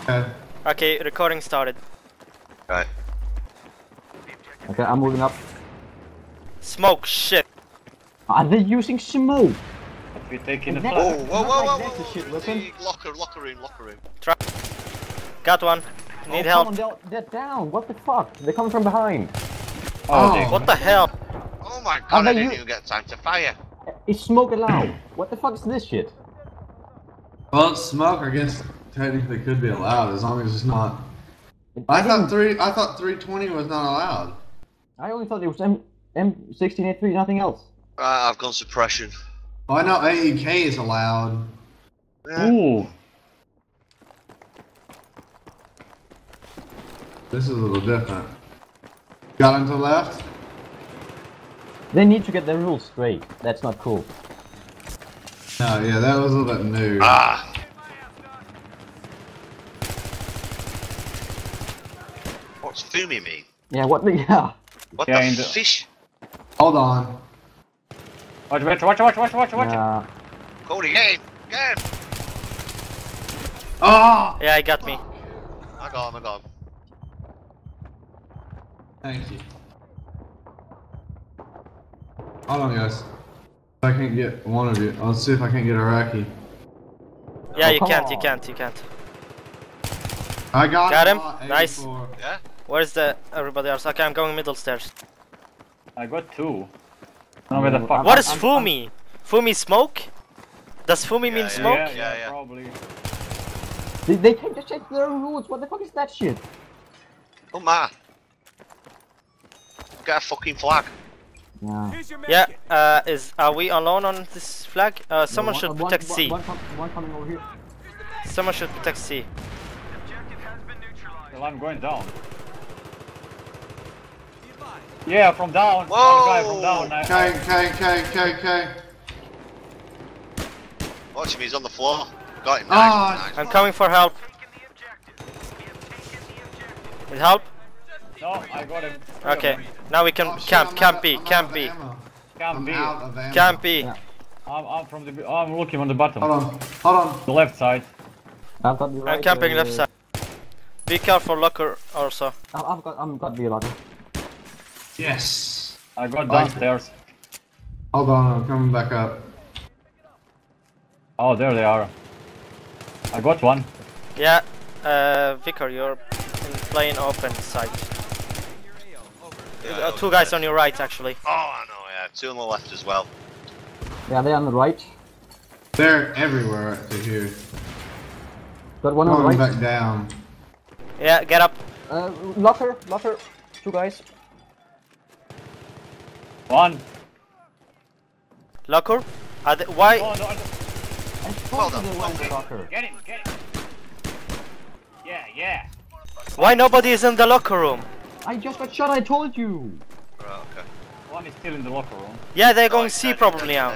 Okay. Okay, recording started. Right. Okay, I'm moving up. Smoke, shit. Are they using smoke? We're taking the Exactly. flag. Whoa, Not whoa, like whoa, that's a whoa, shit whoa, weapon. locker room. Got one. Need help. Come on, they're down. What the fuck? They're coming from behind. Oh, What the hell? Oh my Are god, I they didn't even get time to fire. Is smoke allowed? What the fuck is this shit? Well, smoke, I guess, technically could be allowed as long as it's not. I thought 320 was not allowed. I only thought it was M16A3, nothing else. I've gone suppression. Oh, I know AEK is allowed. Yeah. Ooh. This is a little different. Got him to the left? They need to get their rules straight. That's not cool. No, yeah, that was a little bit new. Ah. What's Fumi mean? Yeah, what the yeah. What Yeah, the fish? Hold on. Watch. Yeah. Cody, get him! Oh! Yeah, he got me. I got him. Thank you. Hold on, guys. I can't get one of you. Let's see if I can get Iraqi. Yeah, Oh, you come can't, on. you can't. I got him. 84. Nice. Yeah? Where's the everybody else? Okay, I'm going middle stairs. I got two. I don't know where the fuck. What is Fumi? Fumi smoke? Does Fumi mean yeah. smoke? Yeah. Probably. They can't just change their rules. What the fuck is that shit? Oh my. Get a fucking flag. Yeah. Yeah, are we alone on this flag? Someone should protect C. One coming over here. Someone should protect C. Well, I'm going down. Yeah, from down. Whoa! One guy from down. Okay. Watch him, he's on the floor. Got him. Ah, Nice. I'm coming for help. Need help? No, I got him. Okay, now we can camp B. Can't be. Camp B. Yeah. I'm looking on the bottom. Hold on. The left side. I've got the right. I'm camping left side. Be careful, locker also. I've got the locker. Yes. I got downstairs. Hold on, I'm coming back up. Oh, there they are. I got one. Yeah, Vicar, you're in plain open site. Yeah, Two guys on your right, actually. Oh, I know, yeah. Two on the left as well. Yeah, they're on the right. They're everywhere up to here. Got one on the Going right. back down. Yeah, get up. Locker. Two guys. One. Locker? Why? Oh, no, I Well told done, you they were in the okay. locker. Get him. Yeah. Why nobody is in the locker room? I just got shot. I told you. Right, okay. One is still in the locker room. Yeah, they're going He's C dead, probably he's now.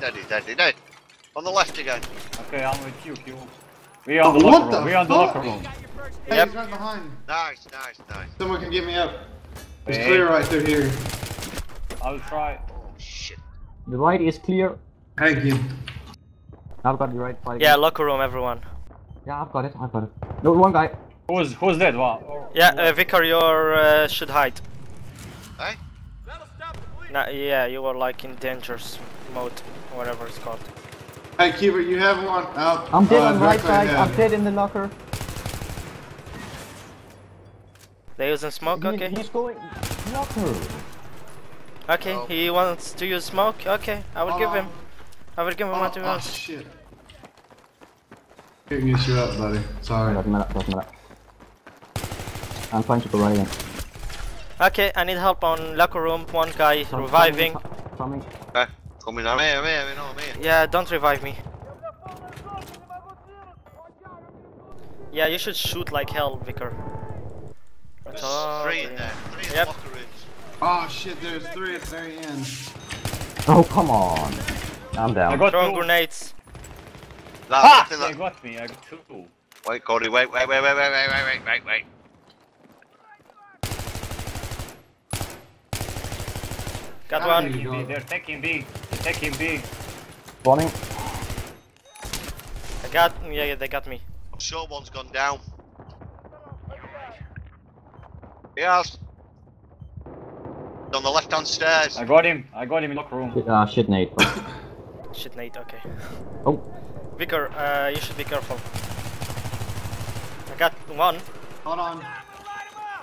dead. On the left again. Okay, I'm with you, Q. We are in the What locker the room. We are in the fuck? locker room. Hey, Yep. he's right behind. Nice. Someone can get me up. It's Hey. clear right through here. I'll try. Oh, shit. The right is clear. Thank you. I've got the right fight. Yeah, locker room, everyone. Yeah, I've got it. No, one guy. Who's dead? Wow. Yeah, Vicar, you should hide. Hey? Nah, yeah, you were like in dangerous mode, whatever it's called. Hey, Keeper, you have one out. I'm dead on the right directly side. ahead. I'm dead in the locker. They using smoke? Okay. He's going locker. Okay, Oh. he wants to use smoke? Okay, I will give him. I will give him what he Oh, wants. shit. Can't get you up, buddy. Sorry. Doesn't matter. I'm trying to go right in. Okay, I need help on locker room. One guy reviving. Coming. Hey, coming. I'm here. Yeah, don't revive me. Yeah, you should shoot like hell, Vicar. There's Oh, three in there. Three in Yep. the locker rooms. Oh, shit, there's three at the very end. Oh, come on. I'm I down. got Throwing two. grenades. Ah! That's They got me. I got two. Wait, Cody, wait. Got How one. do you go? They're taking B. They're taking B. Spawning. Yeah, they got me. Short one's gone down. Yes. On the left hand stairs. I got him in locker room. Shit, Nate. Shit, Nate, okay. Oh. Vicar, you should be careful. I got one. Hold on.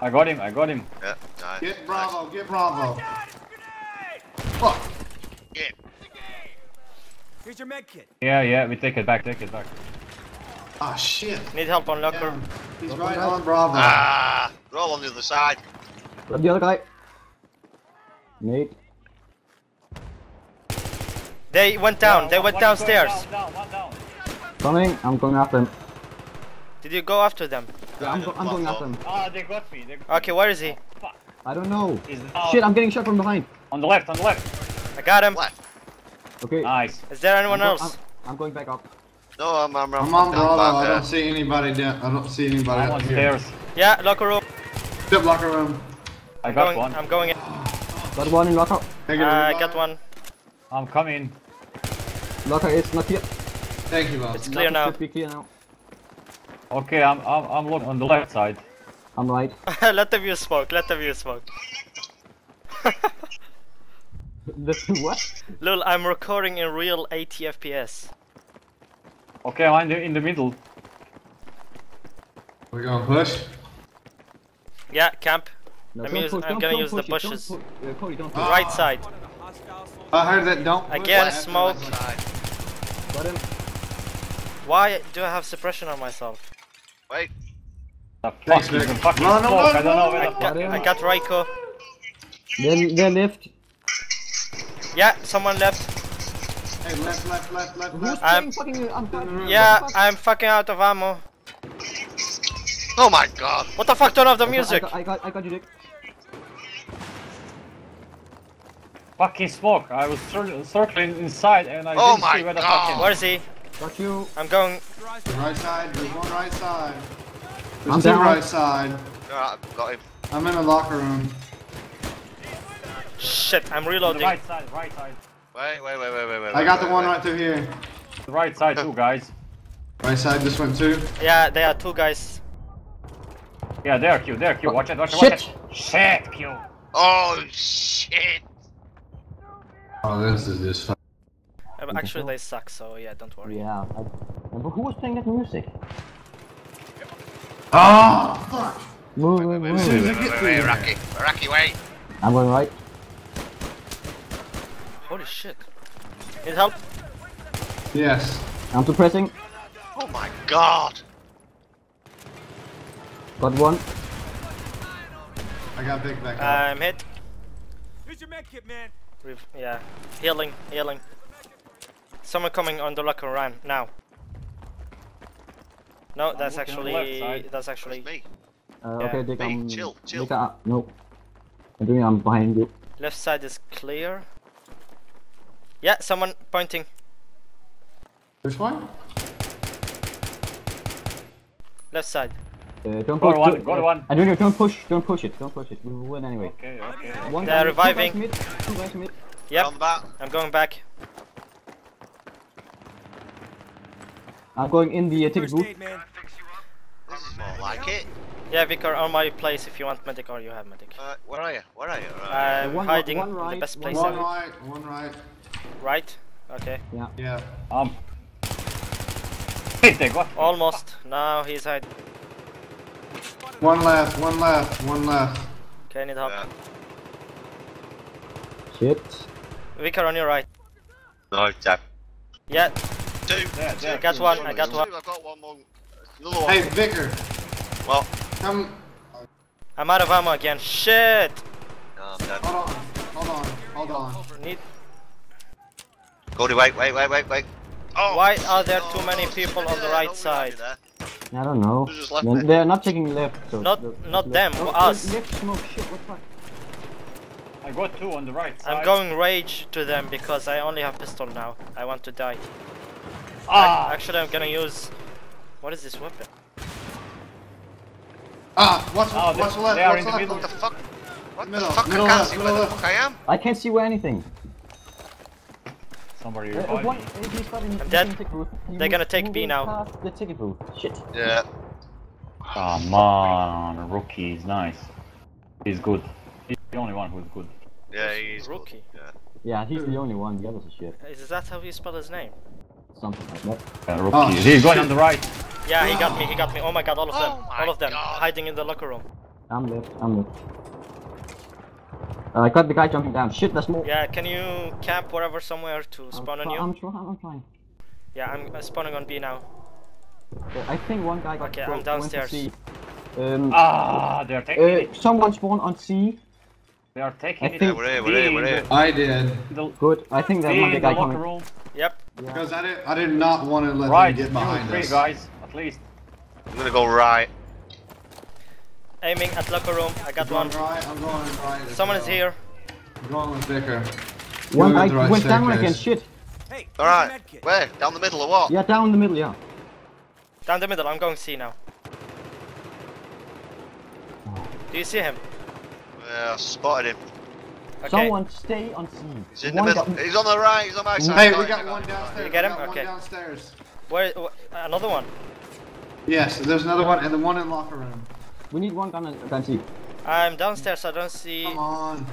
I got him. Yeah, nice. Get Bravo, get Bravo. Fuck. Yeah. Here's your med kit. Yeah, we take it back. Ah, shit. Need help on locker. Damn. He's right on Bravo. Ah, roll on the other side. Grab the other guy. Nate. They went down, they went One downstairs. down. Coming. I'm going after him. Did you go after them? Yeah, I'm going after him. Ah, they got me. Okay, where is he? Fuck. I don't know. He's Shit, I'm getting shot from behind. on the left. I got him. Left. Okay. Nice. Is there anyone else? I'm going back up. No, I'm I'm down on Bravo. back I there. don't see anybody down. I don't see anybody I'm up on here. stairs. Yeah, locker room. Step locker room. I got one. I'm going in. Got one in locker. Take it, I everybody. got one. I'm coming. Locker is not here. Thank you, boss. It's clear now. Should be clear now. Okay, I'm looking on the left side. I'm right. Let them use smoke, let them use smoke. This what? Lul, I'm recording in real 80 FPS. Okay, I'm in the middle. We're gonna push. Yeah, camp. No, I'm don't using- push, I'm don't- gonna don't use the push it, don't bushes. Cody, don't push. Right side. I heard that. Don't push. Again, Left smoke. side. Got him. Why do I have suppression on myself? Wait. The Thanks, fuck, Vic. even fucking Run, smoke. run, I don't know run, where the I got Raiko. They're left. Yeah, someone left. Hey, left. Who's I'm- playing fucking? I'm Yeah, what the fuck? I'm fucking out of ammo. Oh my god. What the fuck, turn off the music. I got you, Dick. fucking smoke. I was circling inside and I Oh didn't my see where the God. fucking. Where is he? Got you. I'm going. Right side. There's one right side. I'm There's two down. right side. Alright, I've got him. I'm in the locker room. Shit, I'm On the reloading. right side. Wait. I got the one right through here. The right side too, guys. Right side just went too. Yeah, there are two guys. Yeah, there, Q. Watch it. Shit. Shit, Q. Oh shit. Oh, this is just. Actually, they suck, so yeah, don't worry. Yeah. But who was playing that music? Oh fuck! Move. Wait, Rocky, wait. I'm going right. Holy shit. Need help? Yes. I'm suppressing. Oh my god. Got one. I got big back up. I'm hit. Here's your med kit, man. Yeah. Healing. Someone coming on the locker run now. No, that's looking on the left actually. side. That's actually. It's me. Okay, Dick. Me, I'm. chill. Dick, no. I'm behind you. Left side is clear. Yeah, someone pointing. Which one? Left side. Don't Got push. one. Got one. I don't push. Don't push it. We will win anyway. Okay. One They're guy- reviving. Two guys mid. Yep, Come back. I'm going back. I'm going in the ticket First booth. aid, man. This is more like it. Yeah, Vicar, on my place if you want medic or you have medic. Where are you? Right. I'm One hiding right, in the best place One ever. right, one right. Right? Okay. Yeah. They got. Almost. Now he's hiding. One left. Okay, I need help. Yeah. Shit. Vicar on your right. No, tap. Yeah, Two. I got one, I got one. I've got one more. Another one. Hey, Vicar. Well, Come. I'm out of ammo again. Shit! no, I'm dead. Hold on. Need. Cody, wait. Oh, Why are there too many people on the right side? I don't know. Who just left me? They're not taking left. So Not them, Oh, us. Left smoke. Shit. What the fuck? I got two on the right side. I'm going rage to them because I only have pistol now. I want to die. Ah! Actually, I'm gonna use. What is this weapon? Watch left. They are Watch in the left. middle. What the fuck? What Middle, the fuck? middle I can't left, see middle where the left. fuck I am. I can't see where anything. Somebody One, revive me. he's got in I'm dead. the ticket booth. He They're gonna moved- take B moving now. past the ticket booth. Shit. Yeah. Come on, rookie is nice. He's good. He's the only one who's good. Yeah, he's Rookie. Good. Yeah. Yeah, he's the only one. The others are shit. Is that how you spell his name? Something like that. Rookie. Oh, He's going shit. on the right. Yeah, he got me, he got me. Oh my god, all of them. Oh my All of them. God. Hiding in the locker room. I'm left. I'm left. I got the guy jumping down. Shit, there's more. Yeah, can you camp wherever somewhere to spawn on you? I'm trying. Yeah, I'm spawning on B now. I think one guy got Okay, I'm went to downstairs. C. They're taking it. Someone spawned on C. They are taking I it. think- We're here. I did. Good. I think that Be one in guy the locker coming. room. Yep. Because I did not want to let Right, them get behind three us. guys, at least. I'm gonna go right. Aiming at locker room. I got I'm one. going right. I'm going right. as Someone is well. here. I'm going with Vicar. One Going guy with the right went down staircase. again. Shit. Hey, Alright. med kit. Where? Down the middle or what? Yeah, down in the middle. Yeah. Down the middle. I'm going C now. Do you see him? Yeah, I spotted him. Okay. Someone stay on C. He's in the One middle. guy- He's on the right. He's on my side. Hey, Got we him, got I one him. downstairs. You get him? We got Okay. one downstairs. Where? Another one. Yes, there's another one, and the one in locker room. We need one gun and C. I'm downstairs. I don't see. Come on.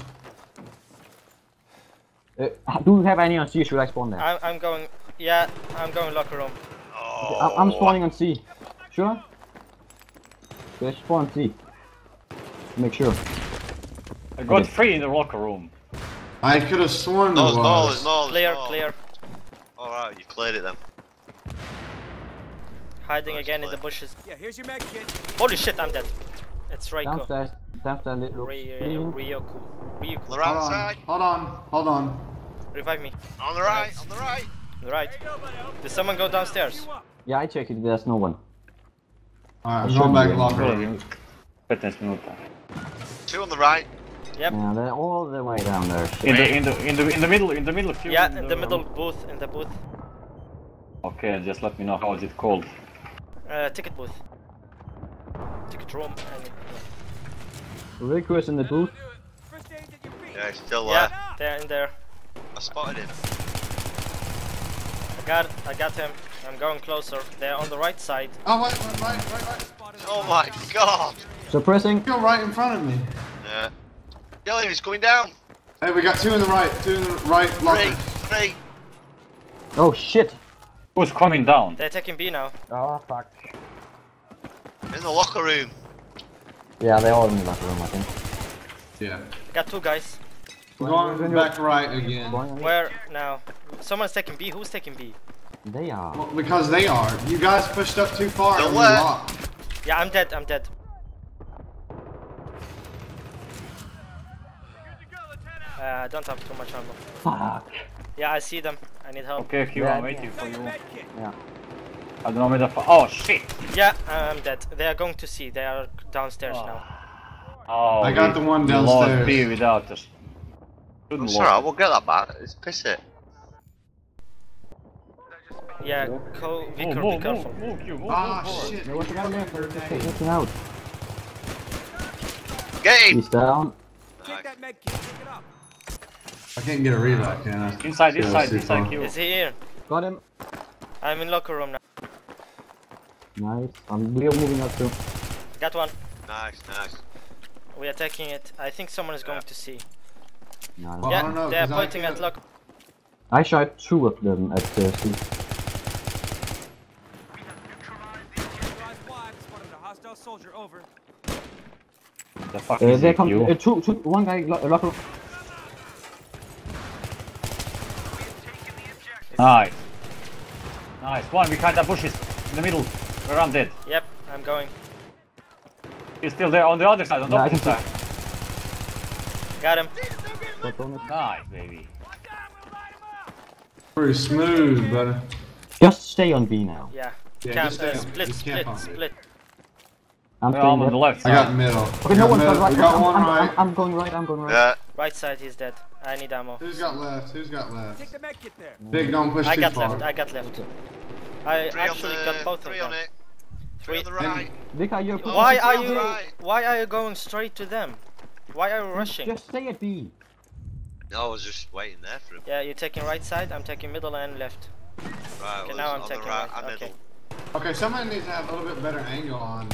Do you have any on C? Should I spawn there? I'm going. Yeah, I'm going locker room. Oh. I'm spawning on C. Sure? Okay, spawn on C. Make sure. I got Okay. three in the locker room. I could have sworn there No, there's more. was. There's more. Clear, clear. Alright, you cleared it then. Hiding Nice again in play. the bushes. Yeah, here's your med kit. Holy shit, I'm dead. It's Reiko. Downstairs. Downstairs. Little. Ryoku. On Ryuku. the right side. Hold on. Revive me. On the right. On the right. Right. Did someone go downstairs? Yeah, I checked it. There's no one. Alright, I'm Should going back be. to locker room. 15 minuter. Two on the right. Yep. Yeah, they're all the way down there. Shit. In the middle. Few Yeah, in the middle booth. In the booth. Okay, just let me know how is it called. Ticket booth. Ticket room. Rico is in the booth. First aid at your feet. Yeah, he's still there. Yeah, they're in there. I spotted him. I got him. I'm going closer. They're on the right side. Oh, right. Oh my god. Suppressing. Go right in front of me. Yeah. Kill him, he's going down. Hey, we got two in the right. Two in the right locker. Three. Oh shit. Who's coming down? They're taking B now. Oh fuck. In the locker room. Yeah, they're all in the locker room, I think. Yeah. Got two guys. I'm going back right again. Where now? Someone's taking B. Who's taking B? They are. Well, because they are. You guys pushed up too far. Still and we where? locked. Yeah, I'm dead. I'm dead. I don't have too much ammo. Fuck. Yeah, I see them. I need help. Okay, Q, Yeah, I'm waiting for Got your you. med kit. Yeah. I don't know where the oh shit! Yeah, I'm dead. They are going to C. They are downstairs now. Oh, I got the one we lost downstairs. B without us. Shouldn't It's lose. alright, we'll get that back. It's piss it. Yeah, Vicar, be careful. Move, Q, move, Ah, move forward. shit. There was a guy there. Looking out. Get him! He's down. Take that med kit. Pick it up. I can't get a reload, can I? Inside, Yeah, inside, too inside far. Q. Is he here? Got him. I'm in locker room now. Nice. We're moving up too. Got one. Nice. We are taking it. I think someone is going to C. Nice. Well, I Yeah, don't know, they are 'cause I pointing at can't- locker. I shot two of them at C. Neutralize Y. Spotted a hostile soldier. Over. The fuck is They it, come. Q? One guy locker. Nice. Nice. One behind the bushes. In the middle. Where I'm dead. Yep, I'm going. He's still there on the other side, on the Yeah, I opposite can side. Got him. Nice, baby. Pretty smooth, brother. Just stay on B now. Yeah. Yeah, Camp, just stay on- split, just split, camp on B. split. I'm I'm staying on the there. left I got side. middle. Okay, no one's got right. We got one right. I'm going right. I'm going right. Yeah. Right side, he's dead. I need ammo. Who's got left? Who's got left? Take the med kit there. Big, don't push I too got far. left. I got left. I Three actually on got the, both of three them. on it. Three. On the right. Vika, you're Why are on the you? right. Why are you going straight to them? Why are you rushing? Just stay at B. No, I was just waiting there for him. Yeah, you're taking right side, I'm taking middle and left. Right, Okay, well, now I'm on taking the right, right. and Okay. middle. Okay, somebody needs to have a little bit better angle on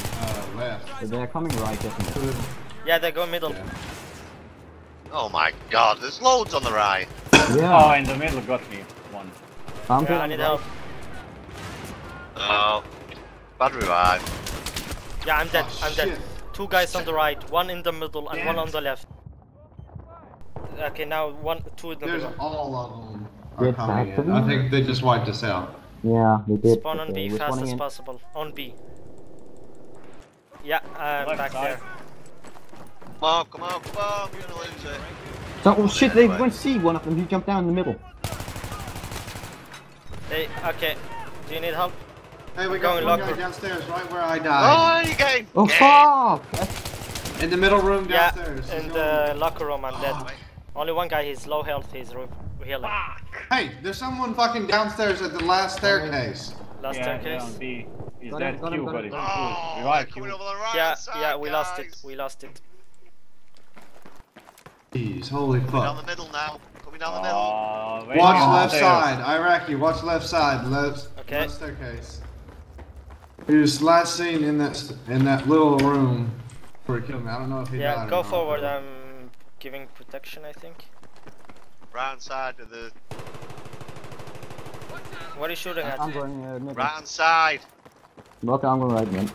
left. They're coming right, definitely. Yeah, they go middle. Yeah. Oh my god, there's loads on the right. Oh, Yeah. in the middle got me one. I'm Yeah, I need help. Oh, bad revive. Yeah, I'm dead. Oh, I'm dead. shit. 2 guys on the right, 1 in the middle, and Damn 1 on it. the left. Okay, now 2 in the There's middle. all of them are Good coming in. factory. I think they just wiped us out. Yeah, they did. Spawn on Okay, B we're fast spawning as in. possible. On B. Yeah, I'm Left back side. there. Come on, come on, come on, we're gonna lose it. So, oh shit, they Anyway. went C, one of them. He jumped down in the middle. Hey, okay. Do you need help? Hey, we I'm got going one guy locker. downstairs right where I died. Oh, you game! Oh Game. fuck! In the middle room Yeah, downstairs. in He's the locker room, I'm dead. Wait. Only one guy, he's low health, he's healing. going- Hey, there's someone fucking downstairs at the last staircase. Last Yeah, staircase. on B. Is Got that him, got him, Q, got buddy? him. Oh, Revive they're coming Q. over the right Yeah, side, yeah, we lost it. guys. We lost it. Jeez, holy Coming down fuck. the middle now. Coming down the middle. Wait Watch on left stairs. side, Iraqi, watch left side, left, Okay. left staircase. He was last seen in that little room before he killed me. I don't know if he died Yeah, or go not, forward. but- I'm giving protection, I think. Right hand side of the. What are you shooting at? I'm going middle. Right hand side. Okay, I'm going right, man.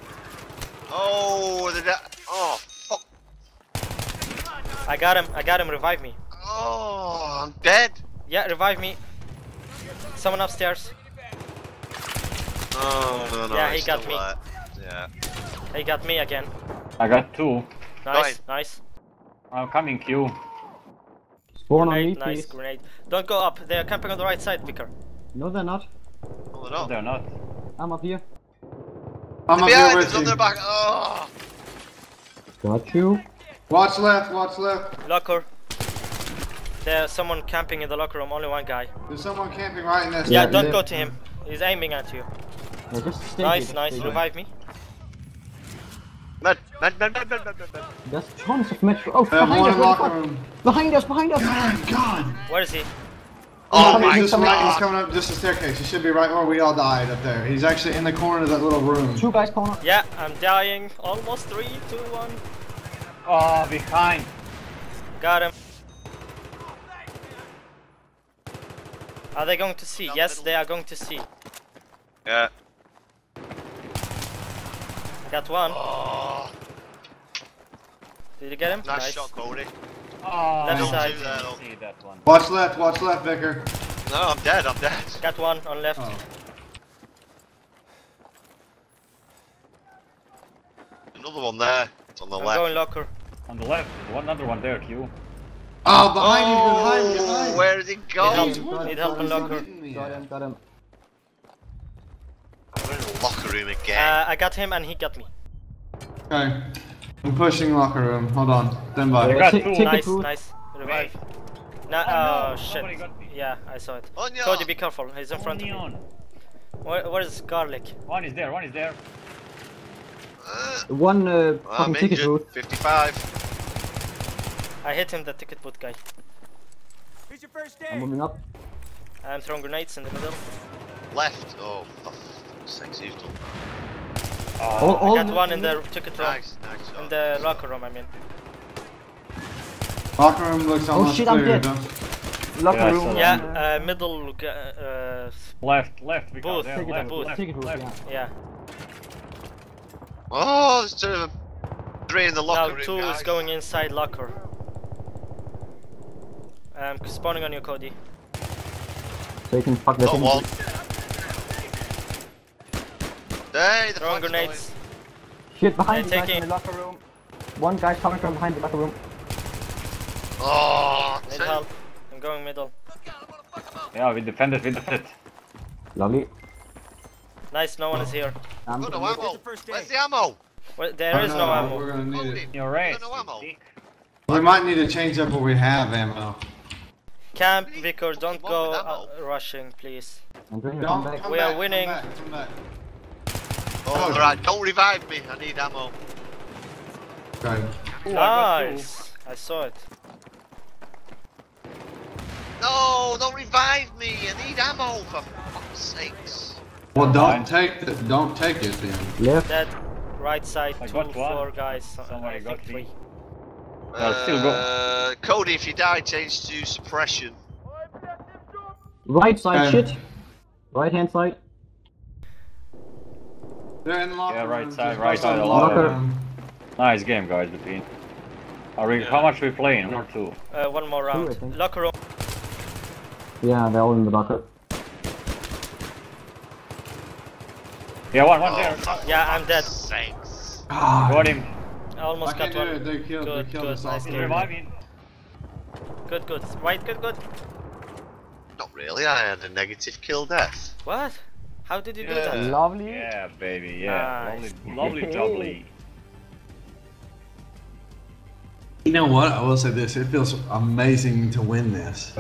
Oh, oh, fuck. I got him, revive me. Oh, I'm dead. Yeah, revive me. Someone upstairs. Oh, no, Yeah, he it's got still me. there. Yeah. He got me again. I got 2. Nice, Fine. nice. I'm coming Q. Spawn on me, Grenade, nice please. grenade. Don't go up, they're camping on the right side, Vicar. No, they're not. Oh, No, no. they're not. I'm up here. I'm They're up here behind with us on you. their back. Oh. Got you. Watch left, watch left. Locker. There's someone camping in the locker room, only one guy. There's someone camping right in that Yeah, staircase. don't go to him. He's aiming at you. Yeah, just stay Nice, here, nice. stay here. Revive me. Med. There's tons of metro. Oh, They have behind one us, in what the locker fuck? room. Behind us, behind us! God, God. Where is he? Oh He's my just right, he's god. coming up just the staircase. He should be right where we all died up there. He's actually in the corner of that little room. 2 guys corner. Yeah, I'm dying. Almost 3, 2, 1. Oh, behind. Got him. Are they going to see? Down Yes, middle. they are going to see. Yeah. Got one. Oh, Did you get him? nice shot, Cody. Oh, Left I side. didn't see that one. Watch left, Vicar. No, I'm dead. I'm dead. Got one on left. Oh. Another one there. It's on the I'm left. going locker. On the left, another one there, Q. Oh, behind you, behind you. Where did he go? Need Jeez, help. what Need the help fuck in is locker. hitting me Got at? him, got him. We're in the locker room again. I got him and he got me. Okay. I'm pushing locker room. Hold on. Stand by. You got Take- 2. take it Nice, through. nice. Revive. Oh, No, no, shit. somebody got me. Yeah, I saw it. Onion. Cody, be careful. He's in front of me. Onion. Where is garlic? One is there, one is there. One I'm fucking ticket injured. route. 55. I hit him, the ticket boot guy. Here's your first I'm aid. moving up. I'm throwing grenades in the middle. Left. Oh, for fuck's sake, you've done. All I got one in the ticket room. Nice, nice shot. In the locker room, I mean. Locker room looks almost shit, I'm clear. dead. Don't- Locker Yeah, room. so- Yeah, middle. Left, left, because Booth, there, ticket left, booth. left, Ticket route, left. yeah. Yeah. Oh, there's 2 of them. 3 in the locker Now room. 2 guys. is going inside locker. Spawning on you, Cody. So you can fuck that Got in. one. Hey, the Throwing flank's grenades. Shit, behind you They're guys in taking- the locker room. One guy's coming from behind the locker room. going. Oh, Need 2. help. I'm going middle. Yeah, we defended, Lovely. Nice, no one is here. I'm Got no gonna- ammo. the first Where's aid. the ammo? Well, there is no We're ammo. gonna need Load it. him. You're right. No ammo. We might need to change up what we have ammo. Camp, Vicar, don't Come go on with ammo. rushing, please. I'm going to come Don't back. come We back, are come winning. back, come back. Oh, right. Don't revive me. I need ammo. Okay. Ooh, I got 2. Nice. I saw it. No, don't revive me. I need ammo for fuck's sakes. Well, don't take it then. Left. Dead. Right side, I 2, got 4 one. guys. Somebody I got think me. 3. Still go. Cody, if you die, change to suppression. Right side, Okay. shit. Right hand side. They're in the locker Yeah, right room. side, Just right bust side on the of locker locker. room. Nice game, guys, between. How much we playing? 1 or 2? One more I round. think. Locker room. Yeah, they're all in the locker. Yeah, one Oh, there. for Yeah, I'm dead. fuck's sakes. God. Got him. I almost I got can't do one. it. They killed Good, us all. nice He's game. reviving. Good, good. Right, good, good. Not really, I had a negative kill death. What? How did you do Yeah. that? Lovely. Yeah, baby, yeah. Nice. Lovely jubbly. You know what? I will say this. It feels amazing to win this.